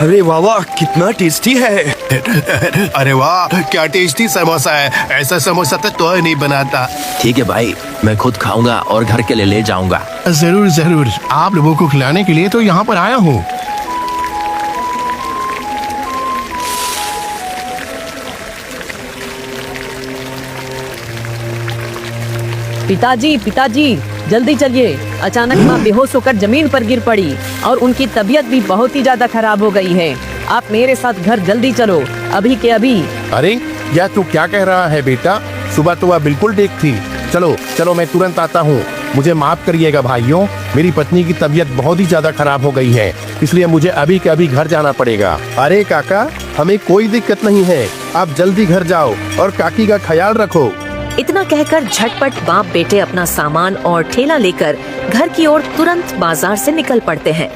अरे वाह वाह, कितना टेस्टी है। अरे वाह, क्या टेस्टी समोसा है। ऐसा समोसा तो नहीं बनाता। ठीक है भाई, मैं खुद खाऊंगा और घर के लिए ले जाऊंगा। जरूर जरूर, आप लोगों को खिलाने के लिए तो यहाँ पर आया हूँ। पिताजी पिताजी, जल्दी चलिए। अचानक माँ बेहोश होकर जमीन पर गिर पड़ी और उनकी तबीयत भी बहुत ही ज्यादा खराब हो गई है। आप मेरे साथ घर जल्दी चलो, अभी के अभी। अरे यह तू क्या कह रहा है बेटा? सुबह तो वह बिल्कुल ठीक थी। चलो चलो, मैं तुरंत आता हूँ। मुझे माफ करिएगा भाइयों, मेरी पत्नी की तबीयत बहुत ही ज्यादा खराब हो गई है, इसलिए मुझे अभी के अभी घर जाना पड़ेगा। अरे काका, हमें कोई दिक्कत नहीं है, आप जल्दी घर जाओ और काकी का ख्याल रखो। इतना कहकर झटपट बाप बेटे अपना सामान और ठेला लेकर घर की ओर तुरंत बाजार से निकल पड़ते हैं।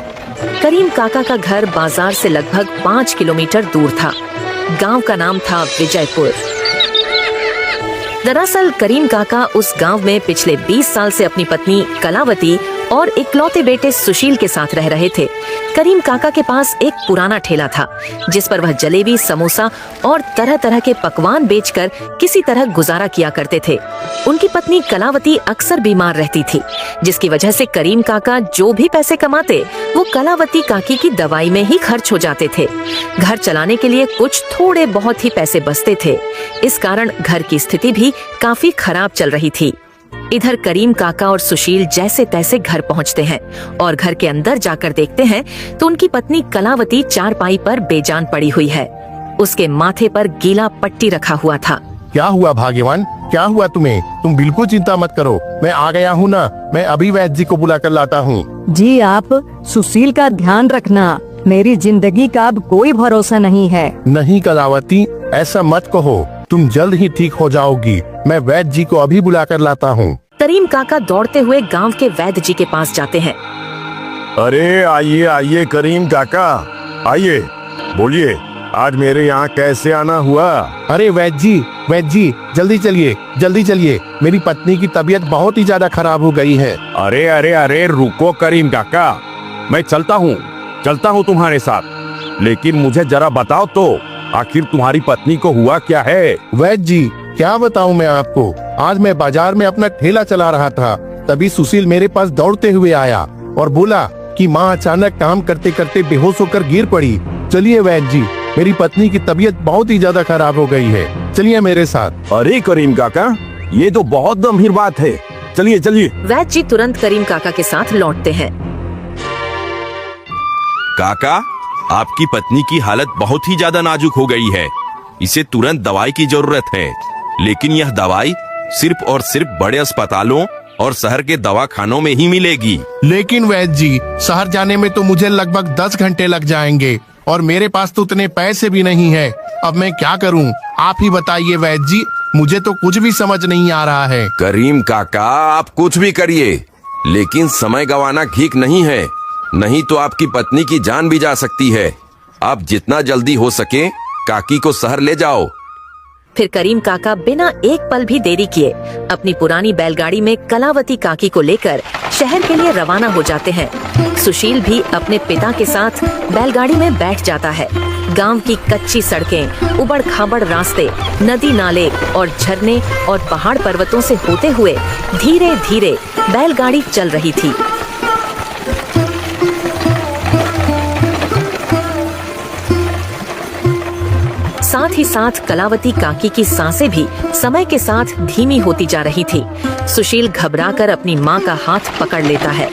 करीम काका का घर बाजार से लगभग 5 किलोमीटर दूर था। गांव का नाम था विजयपुर। दरअसल करीम काका उस गांव में पिछले 20 साल से अपनी पत्नी कलावती और इकलौते बेटे सुशील के साथ रह रहे थे। करीम काका के पास एक पुराना ठेला था, जिस पर वह जलेबी, समोसा और तरह तरह के पकवान बेचकर किसी तरह गुजारा किया करते थे। उनकी पत्नी कलावती अक्सर बीमार रहती थी, जिसकी वजह से करीम काका जो भी पैसे कमाते वो कलावती काकी की दवाई में ही खर्च हो जाते थे। घर चलाने के लिए कुछ थोड़े बहुत ही पैसे बचते थे। इस कारण घर की स्थिति भी काफी खराब चल रही थी। इधर करीम काका और सुशील जैसे तैसे घर पहुंचते हैं और घर के अंदर जाकर देखते हैं तो उनकी पत्नी कलावती चारपाई पर बेजान पड़ी हुई है। उसके माथे पर गीला पट्टी रखा हुआ था। क्या हुआ भाग्यवान, क्या हुआ तुम्हें? तुम बिल्कुल चिंता मत करो, मैं आ गया हूँ ना। मैं अभी वैद्य जी को बुला कर लाता हूँ। जी, आप सुशील का ध्यान रखना। मेरी जिंदगी का अब कोई भरोसा नहीं है। नहीं कलावती, ऐसा मत कहो, तुम जल्द ही ठीक हो जाओगी। मैं वैद्य जी को अभी बुला कर लाता हूँ। करीम काका दौड़ते हुए गांव के वैद्य जी के पास जाते हैं। अरे आइए आइए करीम काका, आइए, बोलिए आज मेरे यहाँ कैसे आना हुआ? अरे वैद्य जी, जल्दी चलिए, मेरी पत्नी की तबीयत बहुत ही ज्यादा खराब हो गई है। अरे अरे अरे रुको करीम काका, मैं चलता हूँ तुम्हारे साथ, लेकिन मुझे जरा बताओ तो आखिर तुम्हारी पत्नी को हुआ क्या है? वैद्य जी, क्या बताऊं मैं आपको। आज मैं बाजार में अपना ठेला चला रहा था, तभी सुशील मेरे पास दौड़ते हुए आया और बोला कि माँ अचानक काम करते करते बेहोश होकर गिर पड़ी। चलिए वैद्य जी, मेरी पत्नी की तबीयत बहुत ही ज्यादा खराब हो गई है, चलिए मेरे साथ। अरे करीम काका, ये तो बहुत गंभीर बात है, चलिए चलिए। वैद्य जी तुरंत करीम काका के साथ लौटते हैं। काका, आपकी पत्नी की हालत बहुत ही ज्यादा नाजुक हो गई है, इसे तुरंत दवाई की जरूरत है। लेकिन यह दवाई सिर्फ और सिर्फ बड़े अस्पतालों और शहर के दवाखानों में ही मिलेगी। लेकिन वैद्य जी, शहर जाने में तो मुझे लगभग 10 घंटे लग जाएंगे और मेरे पास तो उतने पैसे भी नहीं है। अब मैं क्या करूं? आप ही बताइए वैद्य जी, मुझे तो कुछ भी समझ नहीं आ रहा है। करीम काका, आप कुछ भी करिए, लेकिन समय गंवाना ठीक नहीं है, नहीं तो आपकी पत्नी की जान भी जा सकती है। आप जितना जल्दी हो सके काकी को शहर ले जाओ। फिर करीम काका बिना एक पल भी देरी किए अपनी पुरानी बैलगाड़ी में कलावती काकी को लेकर शहर के लिए रवाना हो जाते हैं। सुशील भी अपने पिता के साथ बैलगाड़ी में बैठ जाता है। गांव की कच्ची सड़कें, उबड़ खाबड़ रास्ते, नदी नाले और झरने और पहाड़ पर्वतों से होते हुए धीरे धीरे बैलगाड़ी चल रही थी। साथ ही साथ कलावती काकी की सांसें भी समय के साथ धीमी होती जा रही थी। सुशील घबराकर अपनी माँ का हाथ पकड़ लेता है।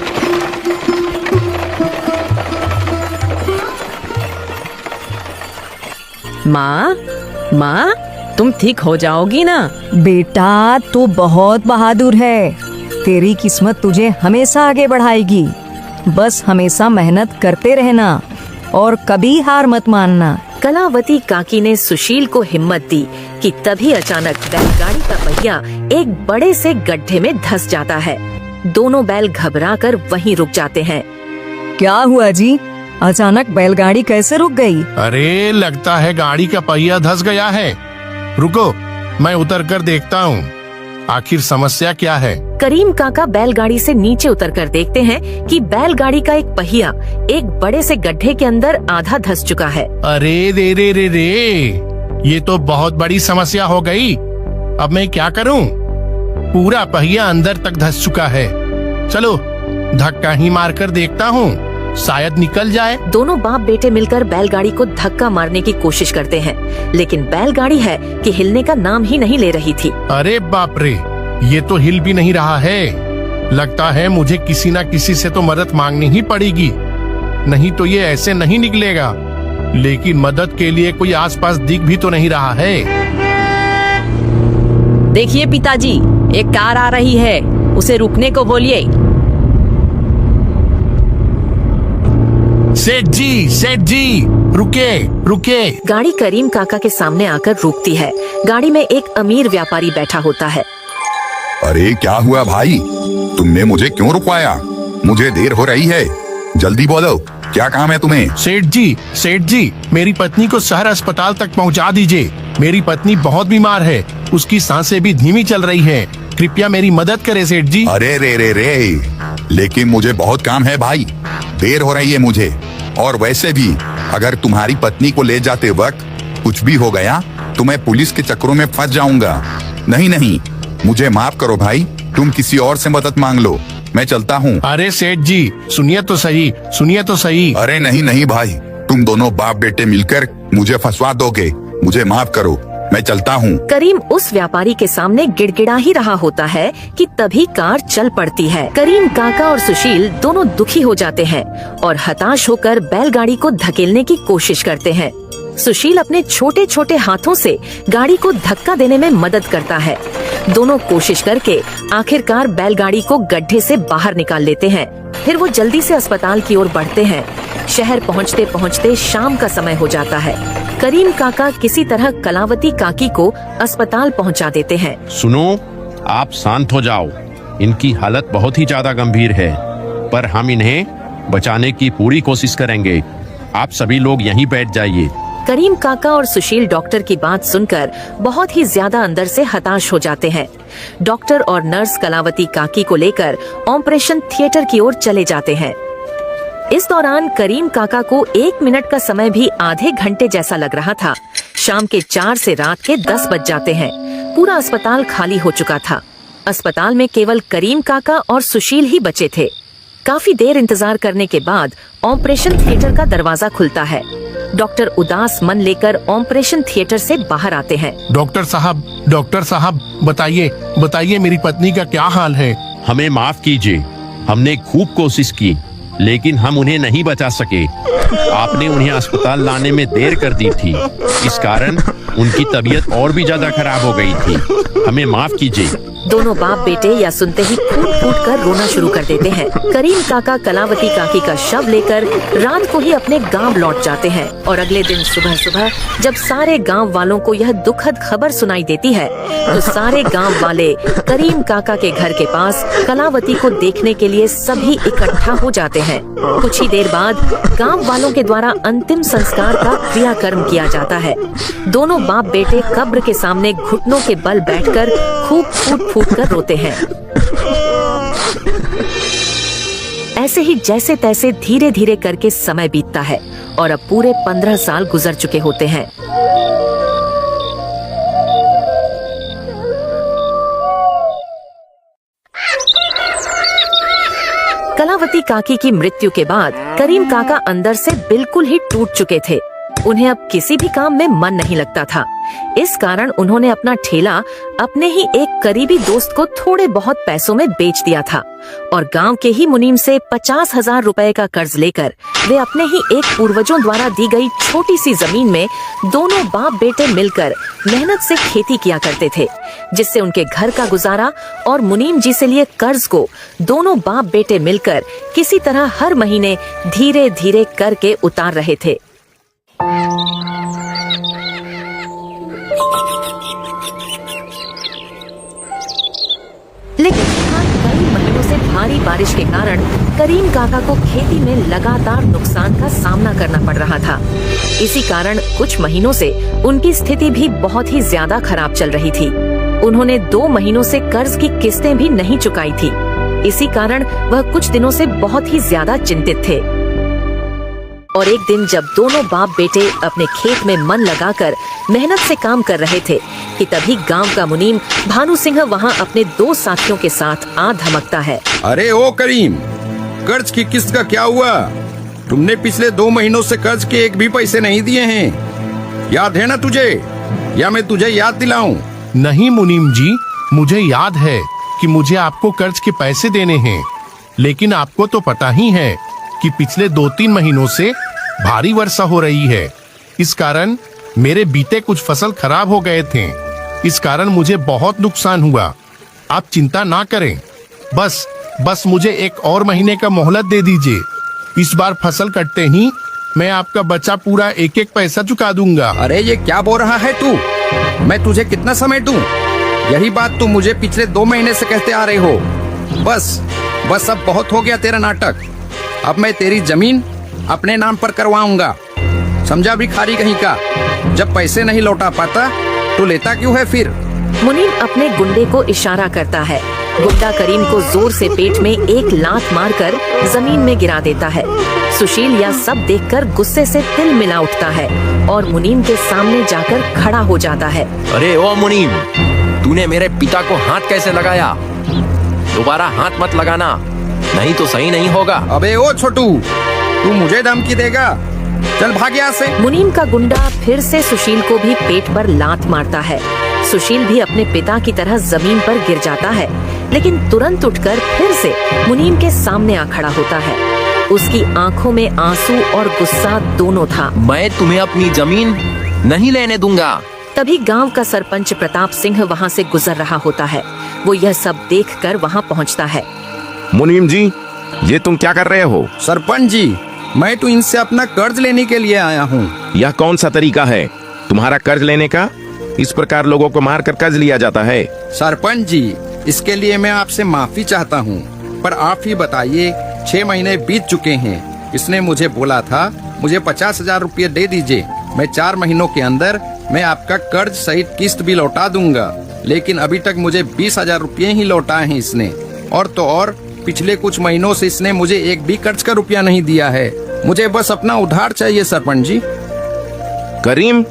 माँ, तुम ठीक हो जाओगी ना? बेटा, तू बहुत बहादुर है। तेरी किस्मत तुझे हमेशा आगे बढ़ाएगी। बस हमेशा मेहनत करते रहना और कभी हार मत मानना। कलावती काकी ने सुशील को हिम्मत दी कि तभी अचानक बैलगाड़ी का पहिया एक बड़े से गड्ढे में धंस जाता है। दोनों बैल घबराकर वहीं रुक जाते हैं। क्या हुआ जी? अचानक बैलगाड़ी कैसे रुक गई? अरे लगता है गाड़ी का पहिया धंस गया है। रुको, मैं उतर कर देखता हूँ। आखिर समस्या क्या है? करीम काका बैलगाड़ी से नीचे उतरकर देखते हैं कि बैलगाड़ी का एक पहिया एक बड़े से गड्ढे के अंदर आधा धंस चुका है। अरे रे रे रे रे, ये तो बहुत बड़ी समस्या हो गई। अब मैं क्या करूं? पूरा पहिया अंदर तक धंस चुका है। चलो धक्का ही मारकर देखता हूँ, शायद निकल जाए। दोनों बाप बेटे मिलकर बैलगाड़ी को धक्का मारने की कोशिश करते हैं, लेकिन बैलगाड़ी है कि हिलने का नाम ही नहीं ले रही थी। अरे बाप रे, ये तो हिल भी नहीं रहा है। लगता है मुझे किसी न किसी से तो मदद मांगनी ही पड़ेगी, नहीं तो ये ऐसे नहीं निकलेगा। लेकिन मदद के लिए कोई आसपास दिख भी तो नहीं रहा है। देखिए पिताजी, एक कार आ रही है, उसे रुकने को बोलिए। सेठ जी, रुके रुके। गाड़ी करीम काका के सामने आकर रुकती है। गाड़ी में एक अमीर व्यापारी बैठा होता है। अरे क्या हुआ भाई, तुमने मुझे क्यों रुकवाया? मुझे देर हो रही है, जल्दी बोलो, क्या काम है तुम्हें? सेठ जी, मेरी पत्नी को शहर अस्पताल तक पहुंचा दीजिए। मेरी पत्नी बहुत बीमार है, उसकी सांसें भी धीमी चल रही हैं। कृपया मेरी मदद करें सेठ जी। अरे रे, लेकिन मुझे बहुत काम है भाई, देर हो रही है मुझे। और वैसे भी अगर तुम्हारी पत्नी को ले जाते वक्त कुछ भी हो गया तो मैं पुलिस के चक्करों में फंस जाऊंगा। नहीं, मुझे माफ करो भाई, तुम किसी और से मदद मांग लो, मैं चलता हूँ। अरे सेठ जी, सुनिए तो सही। अरे नहीं भाई, तुम दोनों बाप बेटे मिलकर मुझे फंसवा दोगे, मुझे माफ करो, मैं चलता हूँ। करीम उस व्यापारी के सामने गिड़गिड़ा ही रहा होता है कि तभी कार चल पड़ती है। करीम काका और सुशील दोनों दुखी हो जाते हैं और हताश होकर बैलगाड़ी को धकेलने की कोशिश करते हैं। सुशील अपने छोटे छोटे हाथों से गाड़ी को धक्का देने में मदद करता है। दोनों कोशिश करके आखिरकार बैलगाड़ी को गड्ढे से बाहर निकाल लेते हैं। फिर वो जल्दी से अस्पताल की ओर बढ़ते हैं। शहर पहुंचते पहुंचते शाम का समय हो जाता है। करीम काका किसी तरह कलावती काकी को अस्पताल पहुंचा देते हैं। सुनो, आप शांत हो जाओ, इनकी हालत बहुत ही ज्यादा गंभीर है, पर हम इन्हें बचाने की पूरी कोशिश करेंगे। आप सभी लोग यहीं बैठ जाइए। करीम काका और सुशील डॉक्टर की बात सुनकर बहुत ही ज्यादा अंदर से हताश हो जाते हैं। डॉक्टर और नर्स कलावती काकी को लेकर ऑपरेशन थिएटर की ओर चले जाते हैं। इस दौरान करीम काका को 1 मिनट का समय भी आधे घंटे जैसा लग रहा था। शाम के 4 से रात के 10 बज जाते हैं। पूरा अस्पताल खाली हो चुका था। अस्पताल में केवल करीम काका और सुशील ही बचे थे। काफी देर इंतजार करने के बाद ऑपरेशन थिएटर का दरवाजा खुलता है। डॉक्टर उदास मन लेकर ऑपरेशन थिएटर से बाहर आते हैं। डॉक्टर साहब, बताइए मेरी पत्नी का क्या हाल है? हमें माफ कीजिए, हमने खूब कोशिश की, लेकिन हम उन्हें नहीं बचा सके। आपने उन्हें अस्पताल लाने में देर कर दी थी, इस कारण उनकी तबीयत और भी ज्यादा खराब हो गई थी। हमें माफ कीजिए। दोनों बाप बेटे यह सुनते ही फूट फूट कर रोना शुरू कर देते हैं। करीम काका कलावती काकी का शव लेकर रात को ही अपने गांव लौट जाते हैं और अगले दिन सुबह जब सारे गांव वालों को यह दुखद खबर सुनाई देती है तो सारे गांव वाले करीम काका के घर के पास कलावती को देखने के लिए सभी इकट्ठा हो जाते हैं। कुछ ही देर बाद गांव वालों के द्वारा अंतिम संस्कार का क्रियाकर्म किया जाता है। दोनों बाप बेटे कब्र के सामने घुटनों के बल बैठकर खूब फूट कर रोते हैं। ऐसे ही जैसे तैसे धीरे धीरे करके समय बीतता है और अब पूरे 15 साल गुजर चुके होते हैं। कलावती काकी की मृत्यु के बाद करीम काका अंदर से बिल्कुल ही टूट चुके थे। उन्हें अब किसी भी काम में मन नहीं लगता था। इस कारण उन्होंने अपना ठेला अपने ही एक करीबी दोस्त को थोड़े बहुत पैसों में बेच दिया था और गांव के ही मुनीम से 50,000 रुपए का कर्ज लेकर वे अपने ही एक पूर्वजों द्वारा दी गई छोटी सी जमीन में दोनों बाप बेटे मिलकर मेहनत से खेती किया करते थे, जिससे उनके घर का गुजारा और मुनीम जी से लिए कर्ज को दोनों बाप बेटे मिलकर किसी तरह हर महीने धीरे धीरे करके उतार रहे थे। लेकिन कई महीनों से भारी बारिश के कारण करीम काका को खेती में लगातार नुकसान का सामना करना पड़ रहा था। इसी कारण कुछ महीनों से उनकी स्थिति भी बहुत ही ज्यादा खराब चल रही थी। उन्होंने 2 महीनों से कर्ज की किस्तें भी नहीं चुकाई थी। इसी कारण वह कुछ दिनों से बहुत ही ज्यादा चिंतित थे। और एक दिन जब दोनों बाप बेटे अपने खेत में मन लगाकर मेहनत से काम कर रहे थे कि तभी गांव का मुनीम भानु सिंह वहां अपने 2 साथियों के साथ आ धमकता है। अरे ओ करीम, कर्ज की किस्त का क्या हुआ? तुमने पिछले 2 महीनों से कर्ज के एक भी पैसे नहीं दिए हैं। याद है ना तुझे, या मैं तुझे याद दिलाऊं? नहीं मुनीम जी, मुझे याद है कि मुझे आपको कर्ज के पैसे देने हैं, लेकिन आपको तो पता ही है कि पिछले 2-3 महीनों से भारी वर्षा हो रही है। इस कारण मेरे बीते कुछ फसल खराब हो गए थे। इस कारण मुझे बहुत नुकसान हुआ। आप चिंता ना करें, बस मुझे 1 और महीने का मोहलत दे दीजिए। इस बार फसल कटते ही मैं आपका बचा पूरा 1-1 पैसा चुका दूंगा। अरे ये क्या बोल रहा है तू? मैं तुझे कितना समय दूं? यही बात तू मुझे पिछले 2 महीने से कहते आ रहे हो। बस अब बहुत हो गया तेरा नाटक। अब मैं तेरी जमीन अपने नाम पर करवाऊंगा। समझा भिखारी कहीं का? जब पैसे नहीं लौटा पाता तो लेता क्यों है फिर? मुनीम अपने गुंडे को इशारा करता है। गुंडा करीम को जोर से पेट में 1 लात मारकर जमीन में गिरा देता है। सुशील यह सब देखकर गुस्से से तिल मिला उठता है और मुनीम के सामने जाकर खड़ा हो जाता है। अरे ओ मुनीम, तूने मेरे पिता को हाथ कैसे लगाया? दोबारा हाथ मत लगाना, नहीं तो सही नहीं होगा। अबे ओ छोटू, तू मुझे धमकी देगा? चल भाग यहाँ से। मुनीम का गुंडा फिर से सुशील को भी पेट पर लात मारता है। सुशील भी अपने पिता की तरह जमीन पर गिर जाता है, लेकिन तुरंत उठकर फिर से मुनीम के सामने आ खड़ा होता है। उसकी आंखों में आंसू और गुस्सा दोनों था। मैं तुम्हें अपनी जमीन नहीं लेने दूंगा। तभी गांव का सरपंच प्रताप सिंह वहां से गुजर रहा होता है। वो यह सब देखकर वहां पहुंचता है। मुनीम जी, ये तुम क्या कर रहे हो? सरपंच जी, मैं तो इनसे अपना कर्ज लेने के लिए आया हूँ। यह कौन सा तरीका है तुम्हारा कर्ज लेने का? इस प्रकार लोगों को मारकर कर्ज लिया जाता है? सरपंच जी, इसके लिए मैं आपसे माफी चाहता हूँ, पर आप ही बताइए, 6 महीने बीत चुके हैं। इसने मुझे बोला था मुझे 50,000 रुपये दे दीजिए, मैं 4 महीनों के अंदर मैं आपका कर्ज सहित किस्त भी लौटा दूंगा। लेकिन अभी तक मुझे 20,000 रुपये ही लौटाए हैं इसने। और तो और पिछले कुछ महीनों से इसने मुझे एक भी कर्ज का रुपया नहीं दिया है। मुझे बस अपना उधार चाहिए सरपंच जी। करीम,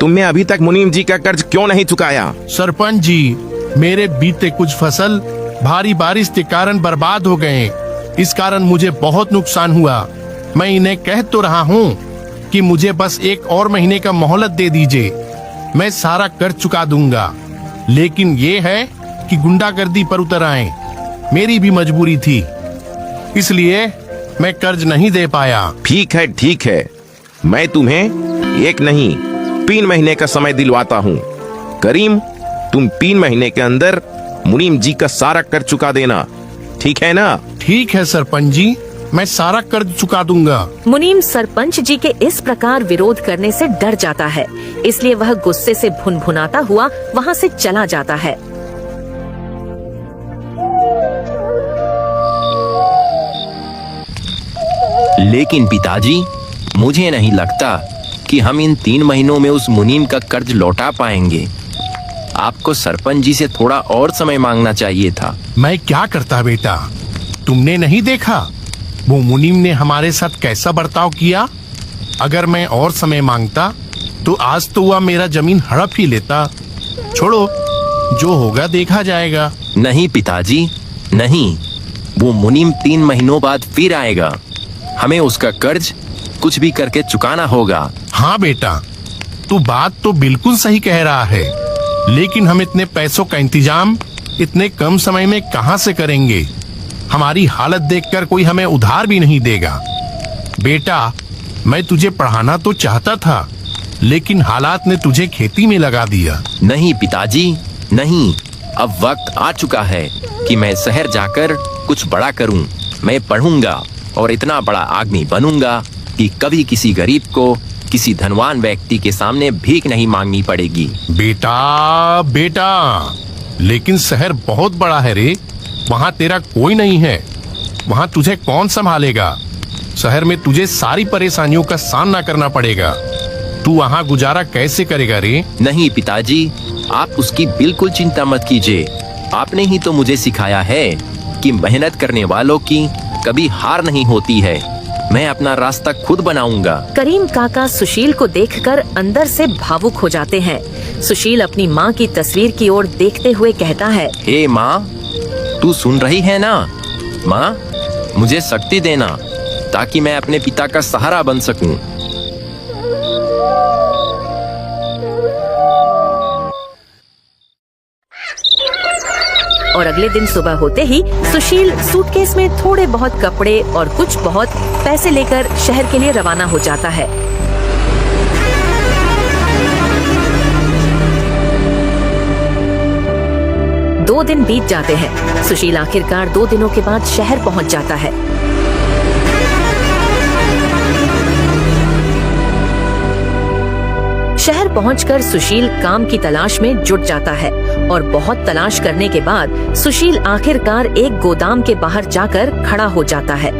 तुमने अभी तक मुनीम जी का कर्ज क्यों नहीं चुकाया? सरपंच जी, मेरे बीते कुछ फसल भारी बारिश के कारण बर्बाद हो गए। इस कारण मुझे बहुत नुकसान हुआ। मैं इन्हें कह तो रहा हूँ कि मुझे बस 1 और महीने का मोहलत दे दीजिए, मैं सारा कर्ज चुका दूंगा। लेकिन ये है कि गुंडागर्दी पर उतर आए। मेरी भी मजबूरी थी, इसलिए मैं कर्ज नहीं दे पाया। ठीक है, मैं तुम्हें 1 नहीं 3 महीने का समय दिलवाता हूँ। करीम, तुम 3 महीने के अंदर मुनीम जी का सारा कर्ज चुका देना, ठीक है ना? ठीक है सरपंच जी, मैं सारा कर्ज चुका दूंगा। मुनीम सरपंच जी के इस प्रकार विरोध करने से डर जाता है, इसलिए वह गुस्से से भुनभुनाता हुआ वहां से चला जाता है। लेकिन पिताजी, मुझे नहीं लगता कि हम इन 3 महीनों में उस मुनीम का कर्ज लौटा पाएंगे। आपको सरपंच जी से थोड़ा और समय मांगना चाहिए था। मैं क्या करता बेटा, तुमने नहीं देखा वो मुनीम ने हमारे साथ कैसा बर्ताव किया? अगर मैं और समय मांगता तो आज तो वह मेरा जमीन हड़प ही लेता। छोड़ो, जो होगा देखा जाएगा। नहीं पिताजी, नहीं, वो मुनीम 3 महीनों बाद फिर आएगा। हमें उसका कर्ज कुछ भी करके चुकाना होगा। हाँ बेटा, तू बात तो बिल्कुल सही कह रहा है, लेकिन हम इतने पैसों का इंतजाम इतने कम समय में कहाँ से करेंगे? हमारी हालत देखकर कोई हमें उधार भी नहीं देगा। बेटा, मैं तुझे पढ़ाना तो चाहता था, लेकिन हालात ने तुझे खेती में लगा दिया। नहीं पिताजी, नहीं, अब वक्त आ चुका है कि मैं शहर जाकर कुछ बड़ा करूं। मैं पढ़ूंगा और इतना बड़ा आदमी बनूंगा कि कभी किसी गरीब को किसी धनवान व्यक्ति के सामने भीख नहीं मांगनी पड़ेगी। बेटा, लेकिन शहर बहुत बड़ा है रे, वहाँ तेरा कोई नहीं है, वहाँ तुझे कौन संभालेगा? शहर में तुझे सारी परेशानियों का सामना करना पड़ेगा। तू वहाँ गुजारा कैसे करेगा रे? नहीं पिताजी, आप उसकी बिल्कुल चिंता मत कीजिए। आपने ही तो मुझे सिखाया है कि मेहनत करने वालों की कभी हार नहीं होती है। मैं अपना रास्ता खुद बनाऊंगा। करीम काका सुशील को देखकर अंदर से भावुक हो जाते हैं। सुशील अपनी माँ की तस्वीर की ओर देखते हुए कहता है, हे माँ, तू सुन रही है ना? माँ, मुझे शक्ति देना ताकि मैं अपने पिता का सहारा बन सकूं। और अगले दिन सुबह होते ही सुशील सूटकेस में थोड़े बहुत कपड़े और कुछ बहुत पैसे लेकर शहर के लिए रवाना हो जाता है। दो दिन बीत जाते हैं। सुशील आखिरकार 2 दिनों के बाद शहर पहुंच जाता है। शहर पहुंचकर सुशील काम की तलाश में जुट जाता है और बहुत तलाश करने के बाद सुशील आखिरकार एक गोदाम के बाहर जाकर खड़ा हो जाता है।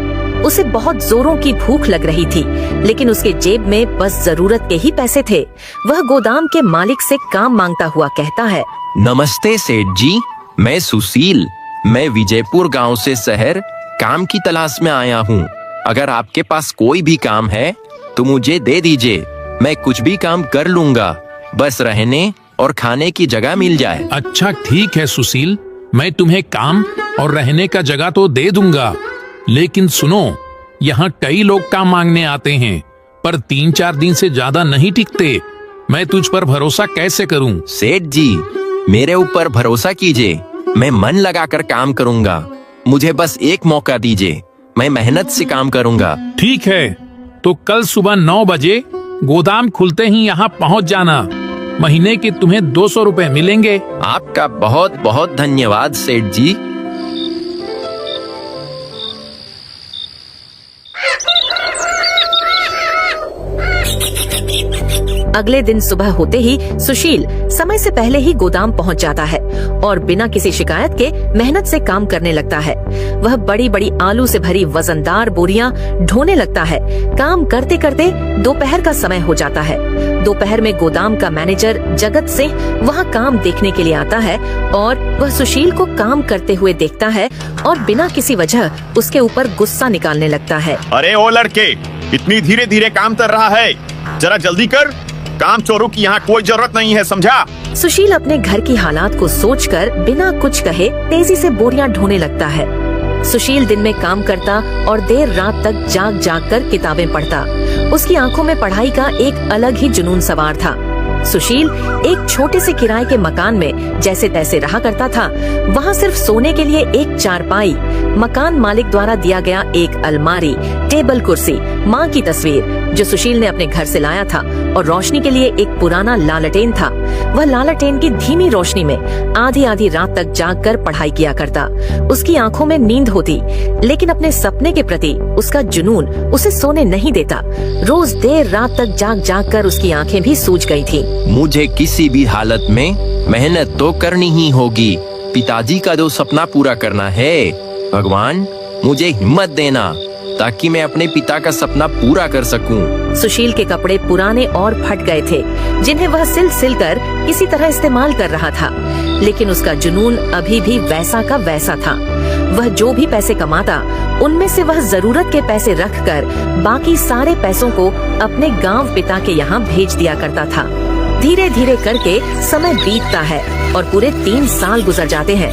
उसे बहुत जोरों की भूख लग रही थी, लेकिन उसके जेब में बस जरूरत के ही पैसे थे। वह गोदाम के मालिक से काम मांगता हुआ कहता है, नमस्ते सेठ जी, मैं सुशील। मैं विजयपुर गांव से शहर काम की तलाश में आया हूँ। अगर आपके पास कोई भी काम है तो मुझे दे दीजिए। मैं कुछ भी काम कर लूंगा, बस रहने और खाने की जगह मिल जाए। अच्छा ठीक है सुशील, मैं तुम्हें काम और रहने का जगह तो दे दूंगा, लेकिन सुनो, यहाँ कई लोग काम मांगने आते हैं पर 3-4 दिन से ज्यादा नहीं टिकते। मैं तुझ पर भरोसा कैसे करूं? सेठ जी, मेरे ऊपर भरोसा कीजिए। मैं मन लगाकर काम करूंगा। मुझे बस एक मौका दीजिए, मैं मेहनत से काम करूंगा। ठीक है, तो कल सुबह 9 बजे गोदाम खुलते ही यहाँ पहुँच जाना। महीने के तुम्हें 200 रुपए मिलेंगे। आपका बहुत बहुत धन्यवाद सेठ जी। अगले दिन सुबह होते ही सुशील समय से पहले ही गोदाम पहुंच जाता है और बिना किसी शिकायत के मेहनत से काम करने लगता है। वह बड़ी बड़ी आलू से भरी वजनदार बोरियां ढोने लगता है। काम करते करते दोपहर का समय हो जाता है। दोपहर में गोदाम का मैनेजर जगत सिंह वहां काम देखने के लिए आता है और वह सुशील को काम करते हुए देखता है और बिना किसी वजह उसके ऊपर गुस्सा निकालने लगता है। अरे ओ लड़के, इतनी धीरे धीरे काम कर रहा है, जरा जल्दी कर। काम चोरों की यहाँ कोई जरूरत नहीं है, समझा? सुशील अपने घर की हालात को सोचकर बिना कुछ कहे तेजी से बोरियां ढोने लगता है। सुशील दिन में काम करता और देर रात तक जाग जाग कर किताबें पढ़ता। उसकी आंखों में पढ़ाई का एक अलग ही जुनून सवार था। सुशील एक छोटे से किराए के मकान में जैसे तैसे रहा करता था। वहाँ सिर्फ सोने के लिए एक चारपाई, मकान मालिक द्वारा दिया गया एक अलमारी, टेबल कुर्सी, माँ की तस्वीर जो सुशील ने अपने घर से लाया था और रोशनी के लिए एक पुराना लालटेन था। वह लालटेन की धीमी रोशनी में आधी आधी रात तक जाग कर पढ़ाई किया करता। उसकी आंखों में नींद होती, लेकिन अपने सपने के प्रति उसका जुनून उसे सोने नहीं देता। रोज देर रात तक जाग जाग कर उसकी आंखें भी सूज गई थी। मुझे किसी भी हालत में मेहनत तो करनी ही होगी। पिताजी का जो सपना पूरा करना है, भगवान मुझे हिम्मत देना ताकि मैं अपने पिता का सपना पूरा कर सकूं। सुशील के कपड़े पुराने और फट गए थे, जिन्हें वह सिल कर किसी तरह इस्तेमाल कर रहा था, लेकिन उसका जुनून अभी भी वैसा का वैसा था। वह जो भी पैसे कमाता, उनमें से वह जरूरत के पैसे रखकर बाकी सारे पैसों को अपने गांव पिता के यहाँ भेज दिया करता था। धीरे धीरे करके समय बीतता है और पूरे 3 साल गुजर जाते हैं।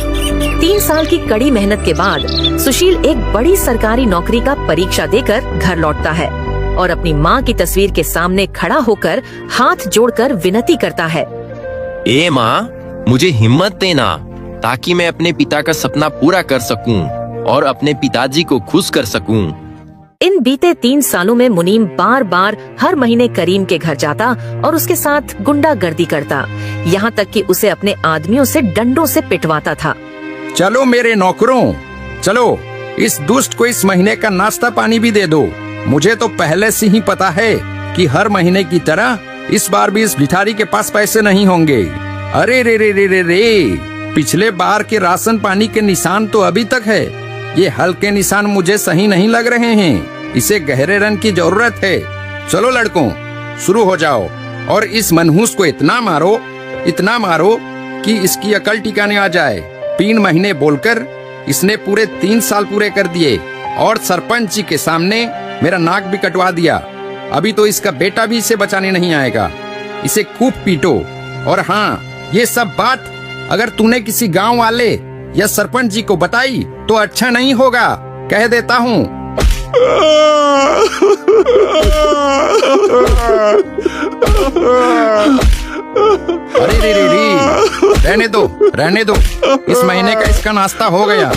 3 साल की कड़ी मेहनत के बाद सुशील एक बड़ी सरकारी नौकरी का परीक्षा देकर घर लौटता है और अपनी माँ की तस्वीर के सामने खड़ा होकर हाथ जोड़कर विनती करता है। ए माँ, मुझे हिम्मत देना ताकि मैं अपने पिता का सपना पूरा कर सकूं और अपने पिताजी को खुश कर सकूं। इन बीते 3 सालों में मुनीम बार बार हर महीने करीम के घर जाता और उसके साथ गुंडागर्दी करता, यहाँ तक कि उसे अपने आदमियों से डंडों से पिटवाता था। चलो मेरे नौकरों, चलो इस दुष्ट को इस महीने का नाश्ता पानी भी दे दो। मुझे तो पहले से ही पता है कि हर महीने की तरह इस बार भी इस भिखारी के पास पैसे नहीं होंगे। अरे रे रे रे रे रे, पिछले बार के राशन पानी के निशान तो अभी तक है। ये हल्के निशान मुझे सही नहीं लग रहे हैं। इसे गहरे रंग की जरूरत है। चलो लड़कों, शुरू हो जाओ और इस मनहूस को इतना मारो इतना मारो कि इसकी अकल ठिकाने आ जाए। 3 महीने बोलकर इसने पूरे 3 साल पूरे कर दिए और सरपंच जी के सामने मेरा नाक भी कटवा दिया। अभी तो इसका बेटा भी इसे बचाने नहीं आएगा। इसे खूब पीटो। और हाँ, ये सब बात अगर तूने किसी गांव वाले या सरपंच जी को बताई तो अच्छा नहीं होगा, कह देता हूँ। अरे रे रे रे, रहने दो, इस महीने का इसका नाश्ता हो गया।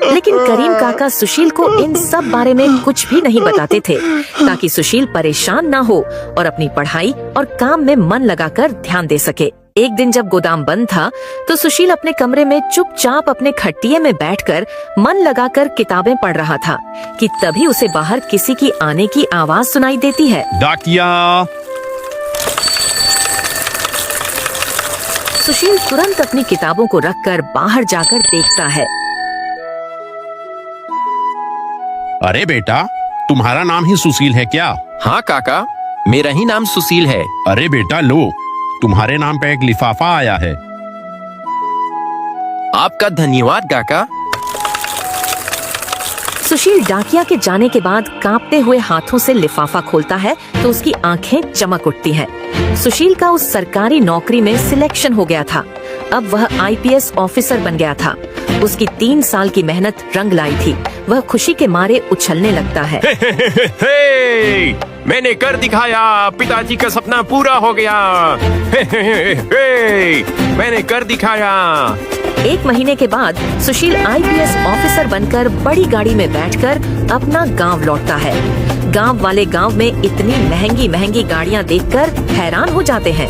लेकिन करीम काका सुशील को इन सब बारे में कुछ भी नहीं बताते थे, ताकि सुशील परेशान ना हो और अपनी पढ़ाई और काम में मन लगाकर ध्यान दे सके। एक दिन जब गोदाम बंद था तो सुशील अपने कमरे में चुपचाप अपने खटिये में बैठकर मन लगाकर किताबें पढ़ रहा था कि तभी उसे बाहर किसी की आने की आवाज सुनाई देती है। डाकिया। सुशील तुरंत अपनी किताबों को रखकर बाहर जाकर देखता है। अरे बेटा, तुम्हारा नाम ही सुशील है क्या? हाँ काका, मेरा ही नाम सुशील है। अरे बेटा लो, तुम्हारे नाम पे एक लिफाफा आया है। आपका धन्यवाद काका। सुशील डाकिया के जाने के बाद कांपते हुए हाथों से लिफाफा खोलता है तो उसकी आंखें चमक उठती हैं। सुशील का उस सरकारी नौकरी में सिलेक्शन हो गया था। अब वह IPS ऑफिसर बन गया था। उसकी 3 साल की मेहनत रंग लाई थी। वह खुशी के मारे उछलने लगता है। मैंने कर दिखाया, पिताजी का सपना पूरा हो गया। मैंने कर दिखाया। 1 महीने के बाद सुशील IPS ऑफिसर बनकर बड़ी गाड़ी में बैठकर अपना गांव लौटता है। गांव वाले गांव में इतनी महंगी महंगी गाड़ियां देखकर हैरान हो जाते हैं।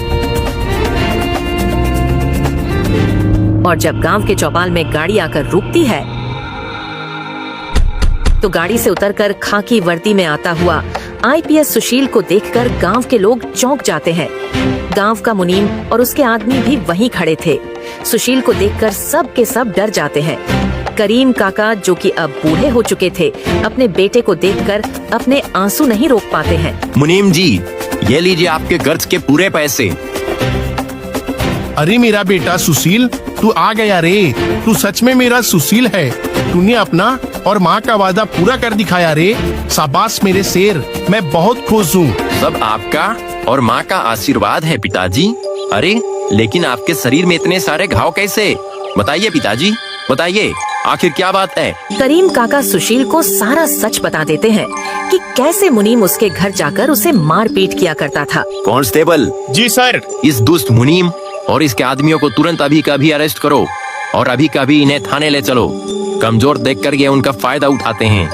और जब गांव के चौपाल में गाड़ी आकर रुकती है तो गाड़ी से उतरकर खाकी वर्दी में आता हुआ IPS सुशील को देखकर गांव के लोग चौंक जाते हैं। गांव का मुनीम और उसके आदमी भी वहीं खड़े थे। सुशील को देखकर सब के सब डर जाते हैं। करीम काका, जो कि अब बूढ़े हो चुके थे, अपने बेटे को देखकर अपने आंसू नहीं रोक पाते हैं। मुनीम जी, ये लीजिए आपके कर्ज के पूरे पैसे। अरे मेरा बेटा सुशील, तू आ गया रे। तू सच में मेरा सुशील है। तूने अपना और माँ का वादा पूरा कर दिखाया रे। शाबाश मेरे शेर, मैं बहुत खुश हूँ। सब आपका और माँ का आशीर्वाद है पिताजी। अरे लेकिन आपके शरीर में इतने सारे घाव कैसे? बताइए पिताजी, बताइए, आखिर क्या बात है? करीम काका सुशील को सारा सच बता देते हैं कि कैसे मुनीम उसके घर जाकर उसे मारपीट किया करता था। कांस्टेबल जी सर। इस दुष्ट मुनीम और इसके आदमियों को तुरंत अभी का भी अरेस्ट करो और अभी का भी इन्हें थाने ले चलो। कमजोर देखकर ये उनका फायदा उठाते हैं।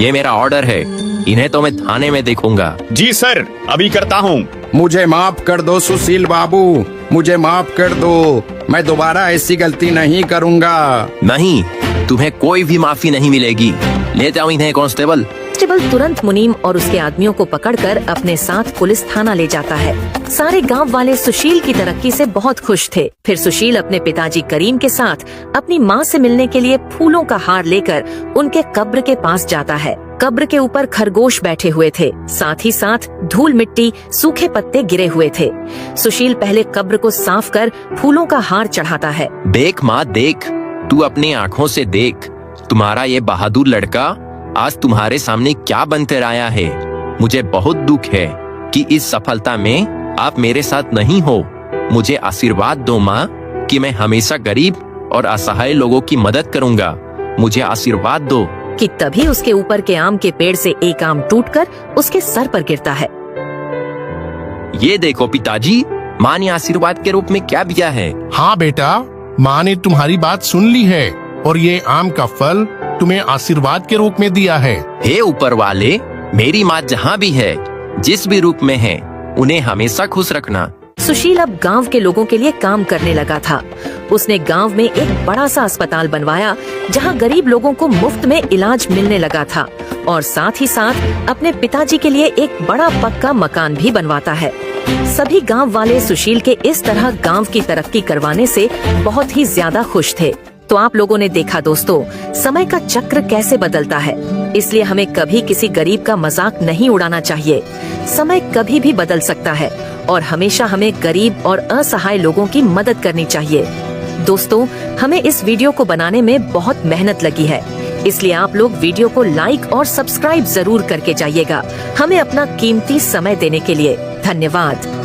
ये मेरा ऑर्डर है। इन्हें तो मैं थाने में देखूंगा। जी सर, अभी करता हूँ। मुझे माफ कर दो सुशील बाबू, मुझे माफ कर दो। मैं दोबारा ऐसी गलती नहीं करूँगा। नहीं, तुम्हें कोई भी माफी नहीं मिलेगी। ले जाओ इन्हें कांस्टेबल। कांस्टेबल तुरंत मुनीम और उसके आदमियों को पकड़कर अपने साथ पुलिस थाना ले जाता है। सारे गांव वाले सुशील की तरक्की से बहुत खुश थे। फिर सुशील अपने पिताजी करीम के साथ अपनी माँ से मिलने के लिए फूलों का हार लेकर उनके कब्र के पास जाता है। कब्र के ऊपर खरगोश बैठे हुए थे, साथ ही साथ धूल मिट्टी, सूखे पत्ते गिरे हुए थे। सुशील पहले कब्र को साफ कर फूलों का हार चढ़ाता है। देख माँ देख, तू अपनी आँखों से देख, तुम्हारा ये बहादुर लड़का आज तुम्हारे सामने क्या बनकर आया है। मुझे बहुत दुख है कि इस सफलता में आप मेरे साथ नहीं हो। मुझे आशीर्वाद दो माँ कि मैं हमेशा गरीब और असहाय लोगों की मदद करूँगा। मुझे आशीर्वाद दो। कि तभी उसके ऊपर के आम के पेड़ से एक आम टूटकर उसके सर पर गिरता है। ये देखो पिताजी, माँ ने आशीर्वाद के रूप में क्या दिया है। हाँ बेटा, माँ ने तुम्हारी बात सुन ली है और ये आम का फल तुम्हें आशीर्वाद के रूप में दिया है। हे ऊपर वाले, मेरी माँ जहाँ भी है, जिस भी रूप में है, उन्हें हमेशा खुश रखना। सुशील अब गांव के लोगों के लिए काम करने लगा था। उसने गांव में एक बड़ा सा अस्पताल बनवाया जहां गरीब लोगों को मुफ्त में इलाज मिलने लगा था और साथ ही साथ अपने पिताजी के लिए एक बड़ा पक्का मकान भी बनवाता है। सभी गांव वाले सुशील के इस तरह गांव की तरक्की करवाने से बहुत ही ज्यादा खुश थे। तो आप लोगों ने देखा दोस्तों, समय का चक्र कैसे बदलता है। इसलिए हमें कभी किसी गरीब का मजाक नहीं उड़ाना चाहिए। समय कभी भी बदल सकता है और हमेशा हमें गरीब और असहाय लोगों की मदद करनी चाहिए। दोस्तों, हमें इस वीडियो को बनाने में बहुत मेहनत लगी है, इसलिए आप लोग वीडियो को लाइक और सब्सक्राइब जरूर करके जाइएगा। हमें अपना कीमती समय देने के लिए धन्यवाद।